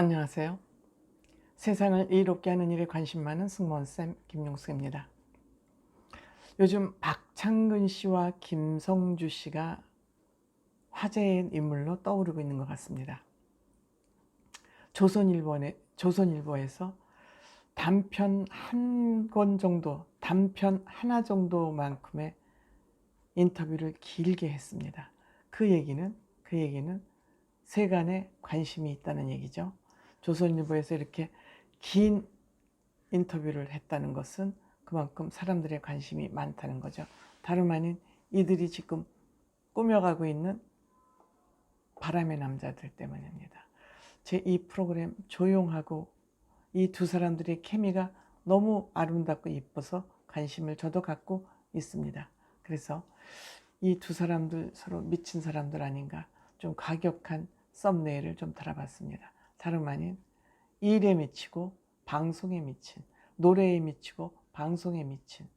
안녕하세요. 세상을 이롭게 하는 일에 관심 많은 승무원쌤 김용숙입니다. 요즘 박창근 씨와 김성주 씨가 화제의 인물로 떠오르고 있는 것 같습니다. 조선일보에서 단편 한 권 정도, 단편 하나 정도만큼의 인터뷰를 길게 했습니다. 그 얘기는 세간에 관심이 있다는 얘기죠. 조선일보에서 이렇게 긴 인터뷰를 했다는 것은 그만큼 사람들의 관심이 많다는 거죠. 다름 아닌 이들이 지금 꾸며가고 있는 바람의 남자들 때문입니다. 제 이 프로그램 조용하고 이 두 사람들의 케미가 너무 아름답고 이뻐서 관심을 저도 갖고 있습니다. 그래서 이 두 사람들 서로 미친 사람들 아닌가, 좀 과격한 썸네일을 좀 달아봤습니다. 다름 아닌 일에 미치고 방송에 미친, 노래에 미치고 방송에 미친,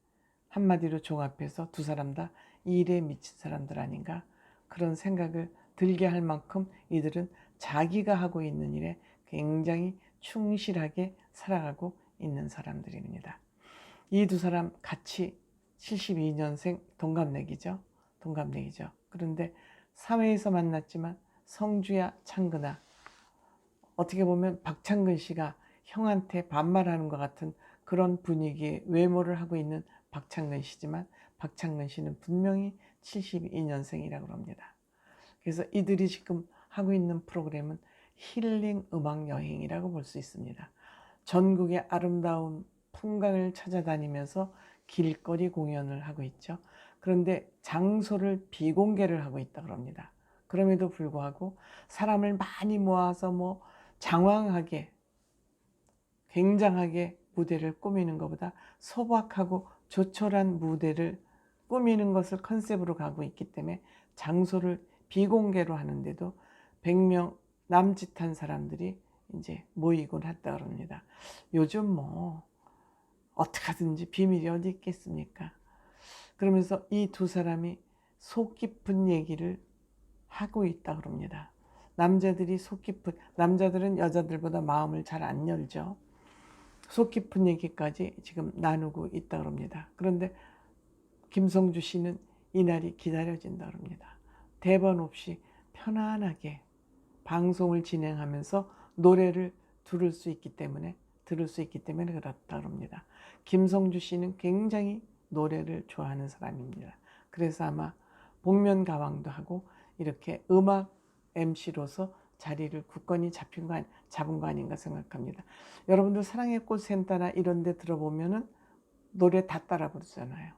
한마디로 종합해서 두 사람 다 일에 미친 사람들 아닌가, 그런 생각을 들게 할 만큼 이들은 자기가 하고 있는 일에 굉장히 충실하게 살아가고 있는 사람들입니다. 이 두 사람 같이 72년생 동갑내기죠. 그런데 사회에서 만났지만 성주야 창근아, 어떻게 보면 박창근 씨가 형한테 반말하는 것 같은 그런 분위기의 외모를 하고 있는 박창근 씨지만, 박창근 씨는 분명히 72년생이라고 합니다. 그래서 이들이 지금 하고 있는 프로그램은 힐링 음악 여행이라고 볼 수 있습니다. 전국의 아름다운 풍광을 찾아다니면서 길거리 공연을 하고 있죠. 그런데 장소를 비공개를 하고 있다고 합니다. 그럼에도 불구하고 사람을 많이 모아서 장황하게, 굉장하게 무대를 꾸미는 것보다 소박하고 조촐한 무대를 꾸미는 것을 컨셉으로 가고 있기 때문에 장소를 비공개로 하는데도 100명 남짓한 사람들이 이제 모이곤 했다고 합니다. 요즘 어떻게 하든지 비밀이 어디 있겠습니까? 그러면서 이 두 사람이 속 깊은 얘기를 하고 있다고 합니다. 남자들은 여자들보다 마음을 잘 안 열죠. 속 깊은 얘기까지 지금 나누고 있다고 합니다. 그런데 김성주 씨는 이날이 기다려진다고 합니다. 대본 없이 편안하게 방송을 진행하면서 노래를 들을 수 있기 때문에 그렇다고 합니다. 김성주 씨는 굉장히 노래를 좋아하는 사람입니다. 그래서 아마 복면가왕도 하고 이렇게 음악 MC로서 자리를 굳건히 잡은 거 아닌가 생각합니다. 여러분들 사랑의 꽃센터나 이런 데 들어보면은 노래 다 따라 부르잖아요.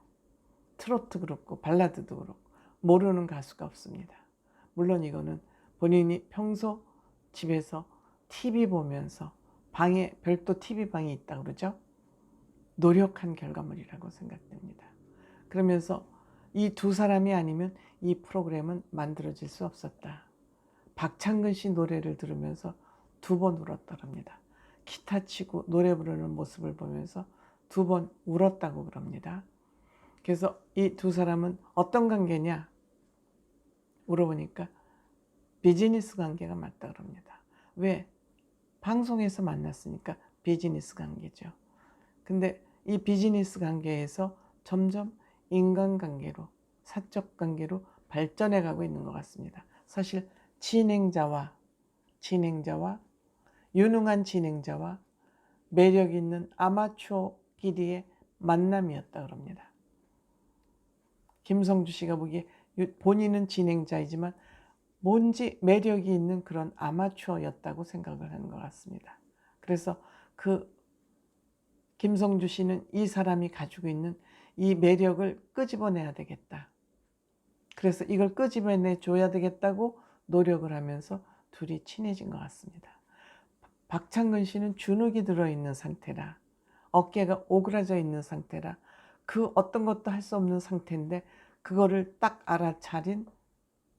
트로트 그렇고 발라드도 그렇고 모르는 가수가 없습니다. 물론 이거는 본인이 평소 집에서 TV 보면서 방에 별도 TV방이 있다고 그러죠. 노력한 결과물이라고 생각됩니다. 그러면서 이 두 사람이 아니면 이 프로그램은 만들어질 수 없었다. 박창근 씨 노래를 들으면서 2번 울었다고 합니다. 기타 치고 노래 부르는 모습을 보면서 2번 울었다고 그럽니다. 그래서 이 두 사람은 어떤 관계냐 물어보니까 비즈니스 관계가 맞다고 그럽니다. 왜? 방송에서 만났으니까 비즈니스 관계죠. 근데 이 비즈니스 관계에서 점점 인간관계로, 사적 관계로 발전해 가고 있는 것 같습니다. 사실 유능한 진행자와 매력 있는 아마추어끼리의 만남이었다 그럽니다. 김성주 씨가 보기에 본인은 진행자이지만 뭔지 매력이 있는 그런 아마추어였다고 생각을 하는 것 같습니다. 그래서 그 김성주 씨는 이 사람이 가지고 있는 이 매력을 끄집어내야 되겠다. 그래서 이걸 끄집어내 줘야 되겠다고 노력을 하면서 둘이 친해진 것 같습니다. 박창근 씨는 주눅이 들어있는 상태라, 어깨가 오그라져 있는 상태라 그 어떤 것도 할 수 없는 상태인데 그거를 딱 알아차린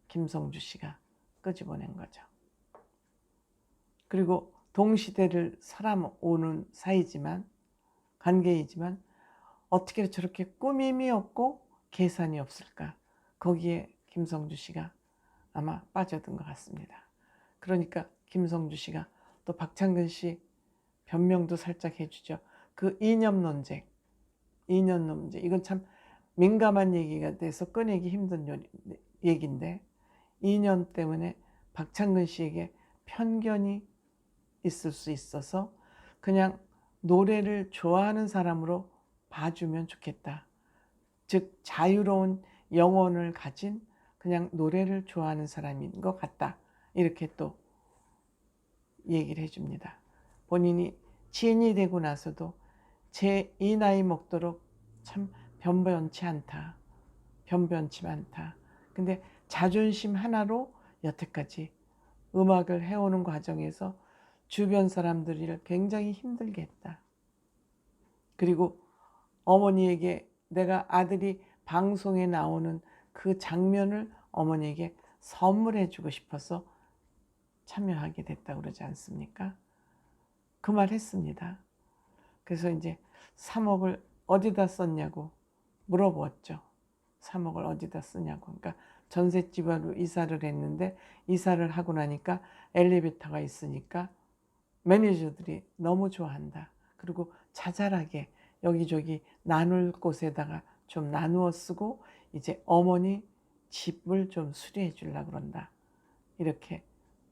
김성주 씨가 끄집어낸 거죠. 그리고 동시대를 살아오는 관계이지만 어떻게 저렇게 꾸밈이 없고 계산이 없을까? 거기에 김성주 씨가 아마 빠져든 것 같습니다. 그러니까 김성주 씨가 또 박창근 씨 변명도 살짝 해주죠. 그 이념 논쟁, 이건 참 민감한 얘기가 돼서 꺼내기 힘든 얘기인데, 이념 때문에 박창근 씨에게 편견이 있을 수 있어서 그냥 노래를 좋아하는 사람으로 봐주면 좋겠다. 즉 자유로운 영혼을 가진 그냥 노래를 좋아하는 사람인 것 같다. 이렇게 또 얘기를 해줍니다. 본인이 지인이 되고 나서도 제 이 나이 먹도록 참 변변치 않다. 근데 자존심 하나로 여태까지 음악을 해오는 과정에서 주변 사람들을 굉장히 힘들게 했다. 그리고 어머니에게 내가 아들이 방송에 나오는 그 장면을 어머니에게 선물해 주고 싶어서 참여하게 됐다고 그러지 않습니까? 그 말 했습니다. 그래서 이제 3억을 어디다 썼냐고 물어보았죠. 3억을 어디다 쓰냐고. 그러니까 전셋집으로 이사를 했는데, 이사를 하고 나니까 엘리베이터가 있으니까 매니저들이 너무 좋아한다. 그리고 자잘하게 여기저기 나눌 곳에다가 좀 나누어 쓰고 이제 어머니 집을 좀 수리해 주려고 그런다. 이렇게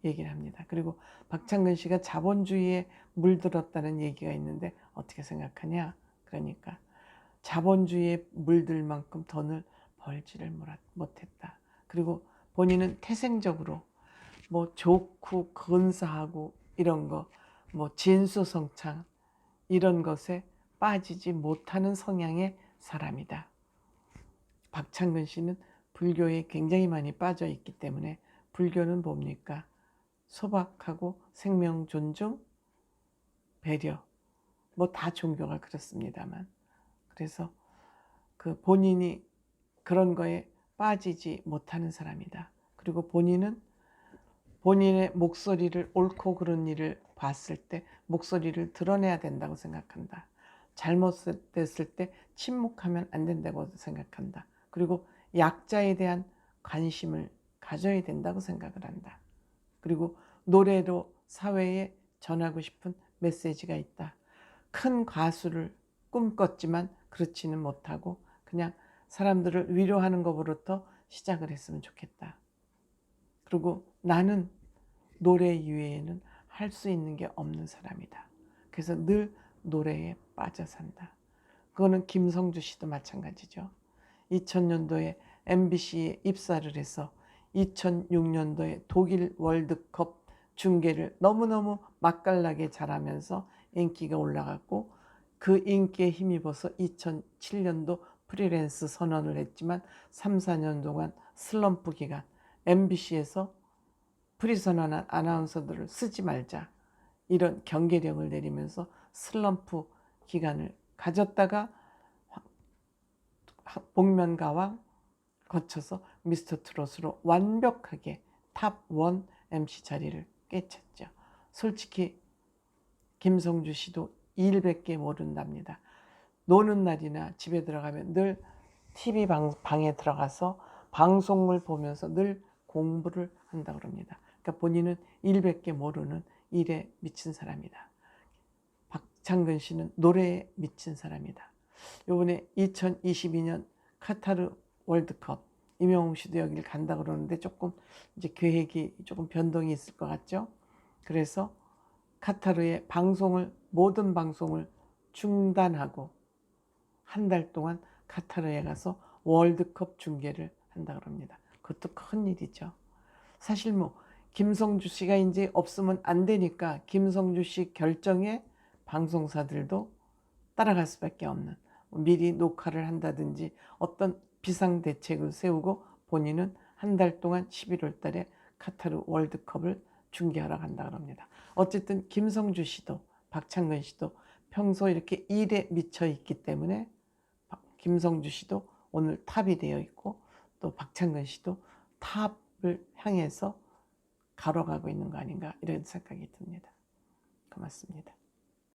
얘기를 합니다. 그리고 박창근 씨가 자본주의에 물들었다는 얘기가 있는데 어떻게 생각하냐? 그러니까 자본주의에 물들 만큼 돈을 벌지를 못했다. 그리고 본인은 태생적으로 뭐 좋고 근사하고 이런 거, 뭐 진수성찬 이런 것에 빠지지 못하는 성향의 사람이다. 박창근 씨는 불교에 굉장히 많이 빠져 있기 때문에, 불교는 뭡니까? 소박하고 생명 존중, 배려, 뭐 다 종교가 그렇습니다만, 그래서 그 본인이 그런 거에 빠지지 못하는 사람이다. 그리고 본인은 본인의 목소리를, 옳고 그른 일을 봤을 때 목소리를 드러내야 된다고 생각한다. 잘못됐을 때 침묵하면 안 된다고 생각한다. 그리고 약자에 대한 관심을 가져야 된다고 생각을 한다. 그리고 노래로 사회에 전하고 싶은 메시지가 있다. 큰 가수를 꿈꿨지만 그렇지는 못하고 그냥 사람들을 위로하는 것부터 시작을 했으면 좋겠다. 그리고 나는 노래 이외에는 할 수 있는 게 없는 사람이다. 그래서 늘 노래에 빠져 산다. 그거는 김성주 씨도 마찬가지죠. 2000년도에 MBC에 입사를 해서 2006년도에 독일 월드컵 중계를 너무너무 맛깔나게 잘하면서 인기가 올라갔고, 그 인기에 힘입어서 2007년도 프리랜스 선언을 했지만 3, 4년 동안 슬럼프 기간, MBC에서 프리선언한 아나운서들을 쓰지 말자 이런 경계령을 내리면서 슬럼프 기간을 가졌다가 복면가왕 거쳐서 미스터 트롯으로 완벽하게 탑1 MC 자리를 꿰찼죠. 솔직히 김성주 씨도 일밖에 모른답니다. 노는 날이나 집에 들어가면 늘 TV 방에 들어가서 방송을 보면서 늘 공부를 한다고 합니다. 그러니까 본인은 일밖에 모르는 일에 미친 사람이다. 박창근 씨는 노래에 미친 사람이다. 이번에 2022년 카타르 월드컵, 임영웅 씨도 여기를 간다 그러는데 조금 이제 계획이 조금 변동이 있을 것 같죠. 그래서 카타르의 모든 방송을 중단하고 한 달 동안 카타르에 가서 월드컵 중계를 한다고 합니다. 그것도 큰 일이죠. 사실 뭐 김성주 씨가 이제 없으면 안 되니까 김성주 씨 결정에 방송사들도 따라갈 수밖에 없는, 미리 녹화를 한다든지 어떤 비상대책을 세우고 본인은 한 달 동안 11월 달에 카타르 월드컵을 중계하러 간다고 합니다. 어쨌든 김성주 씨도 박창근 씨도 평소 이렇게 일에 미쳐 있기 때문에 김성주 씨도 오늘 탑이 되어 있고, 또 박창근 씨도 탑을 향해서 걸어가고 있는 거 아닌가, 이런 생각이 듭니다. 고맙습니다.